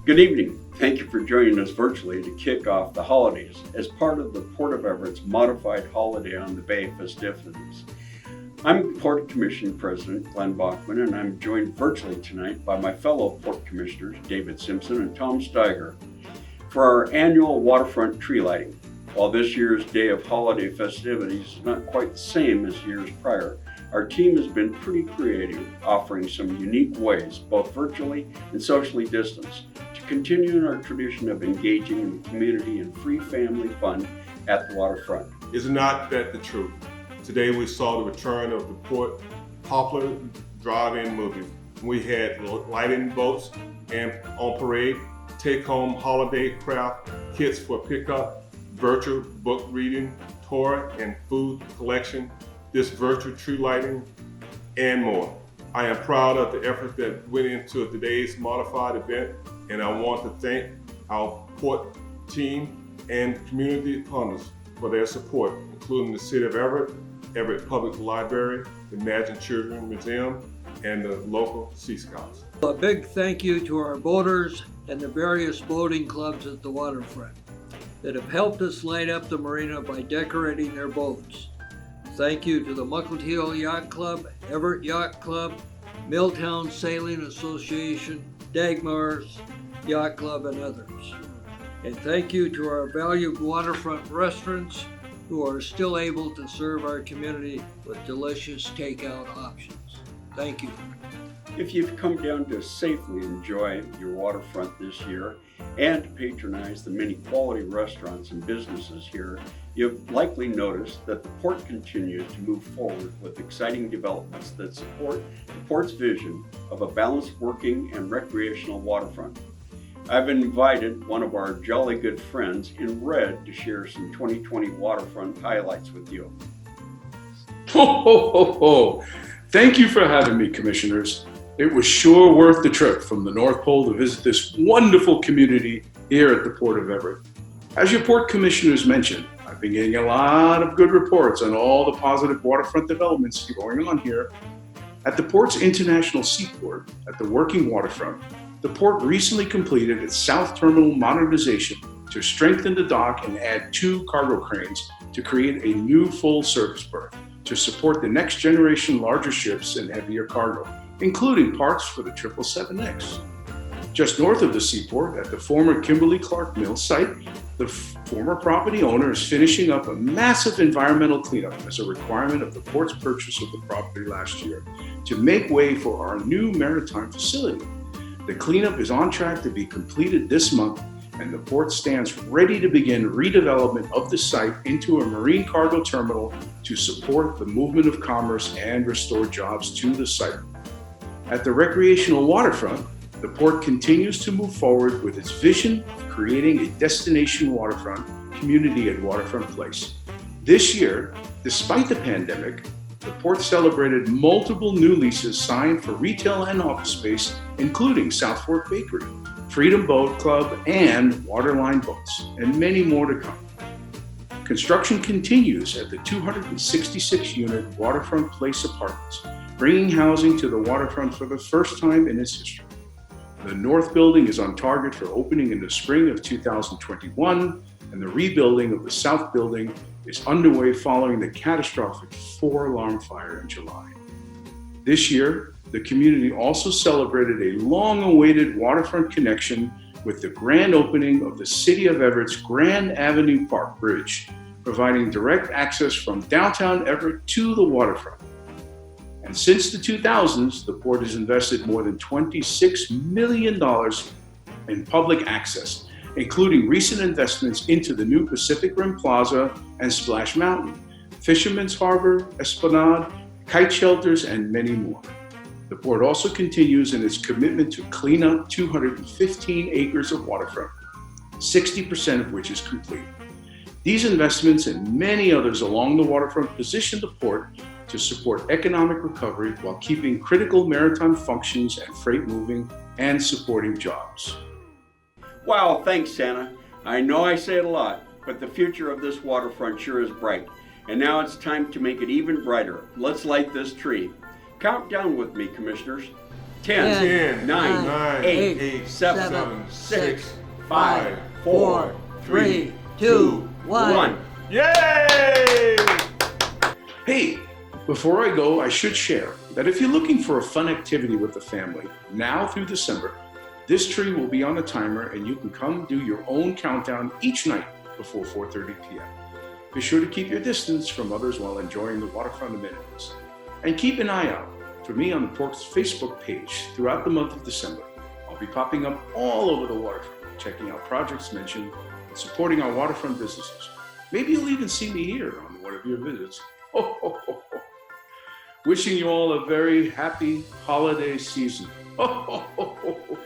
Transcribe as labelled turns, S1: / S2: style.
S1: Good evening. Thank you for joining us virtually to kick off the holidays as part of the Port of Everett's modified Holiday on the Bay festivities. I'm Port Commission President Glenn Bachman, and I'm joined virtually tonight by my fellow Port Commissioners David Simpson and Tom Steiger for our annual waterfront tree lighting. While this year's day of holiday festivities is not quite the same as years prior, our team has been pretty creative, offering some unique ways, both virtually and socially distanced, to continue in our tradition of engaging in the community and free family fun at the waterfront.
S2: Is not that the truth? Today we saw the return of the Port popular drive-in movies. We had lighting boats and on parade, take-home holiday craft kits for pickup, virtual book reading, tour and food collection, this virtual tree lighting, and more. I am proud of the efforts that went into today's modified event, and I want to thank our Port team and community partners for their support, including the City of Everett, Everett Public Library, the Imagine Children Museum, and the local Sea Scouts.
S3: A big thank you to our boaters and the various boating clubs at the waterfront that have helped us light up the marina by decorating their boats. Thank you to the Muckleteel Yacht Club, Everett Yacht Club, Milltown Sailing Association, Dagmar's Yacht Club, and others. And thank you to our valued waterfront restaurants who are still able to serve our community with delicious takeout options. Thank you.
S1: If you've come down to safely enjoy your waterfront this year and to patronize the many quality restaurants and businesses here, you've likely noticed that the Port continues to move forward with exciting developments that support the Port's vision of a balanced working and recreational waterfront. I've invited one of our jolly good friends in red to share some 2020 waterfront highlights with you.
S4: Ho, ho, ho, ho. Thank you for having me, Commissioners. It was sure worth the trip from the North Pole to visit this wonderful community here at the Port of Everett. As your Port Commissioners mentioned, I've been getting a lot of good reports on all the positive waterfront developments going on here. At the Port's International Seaport, at the working waterfront, the Port recently completed its South Terminal modernization to strengthen the dock and add 2 cargo cranes to create a new full-service berth to support the next generation larger ships and heavier cargo, including parts for the 777X. Just north of the seaport, at the former Kimberly-Clark Mill site, the former property owner is finishing up a massive environmental cleanup as a requirement of the Port's purchase of the property last year to make way for our new maritime facility. The cleanup is on track to be completed this month, and the Port stands ready to begin redevelopment of the site into a marine cargo terminal to support the movement of commerce and restore jobs to the site. At the recreational waterfront, the Port continues to move forward with its vision of creating a destination waterfront community at Waterfront Place. This year, despite the pandemic, the Port celebrated multiple new leases signed for retail and office space, including South Fork Bakery, Freedom Boat Club, and Waterline Boats, and many more to come. Construction continues at the 266-unit Waterfront Place Apartments, bringing housing to the waterfront for the first time in its history. The North Building is on target for opening in the spring of 2021, and the rebuilding of the South Building is underway following the catastrophic 4-alarm fire in July. This year, the community also celebrated a long-awaited waterfront connection with the grand opening of the City of Everett's Grand Avenue Park Bridge, providing direct access from downtown Everett to the waterfront. And since the 2000s, the Port has invested more than $26 million in public access, including recent investments into the new Pacific Rim Plaza and Splash Mountain, Fisherman's Harbor, Esplanade, kite shelters, and many more. The Port also continues in its commitment to clean up 215 acres of waterfront, 60% of which is complete. These investments and many others along the waterfront position the Port to support economic recovery while keeping critical maritime functions and freight moving and supporting jobs.
S1: Wow, thanks, Santa. I know I say it a lot, but the future of this waterfront sure is bright. And now it's time to make it even brighter. Let's light this tree. Count down with me, Commissioners. 10,
S2: 10,
S1: 9,
S2: 9,
S1: 8,
S2: 8,
S1: 7,
S2: 7,
S1: 6,
S2: 6,
S1: 5,
S2: 5,
S1: 4, 3, 2, 1.
S2: Yay!
S4: Hey, before I go, I should share that if you're looking for a fun activity with the family, now through December, this tree will be on a timer and you can come do your own countdown each night before 4:30 p.m. Be sure to keep your distance from others while enjoying the waterfront amenities. And keep an eye out for me on the Port's Facebook page throughout the month of December. I'll be popping up all over the waterfront, checking out projects mentioned and supporting our waterfront businesses. Maybe you'll even see me here on one of your visits. Ho, ho, ho, ho. Wishing you all a very happy holiday season. Ho, ho, ho, ho, ho.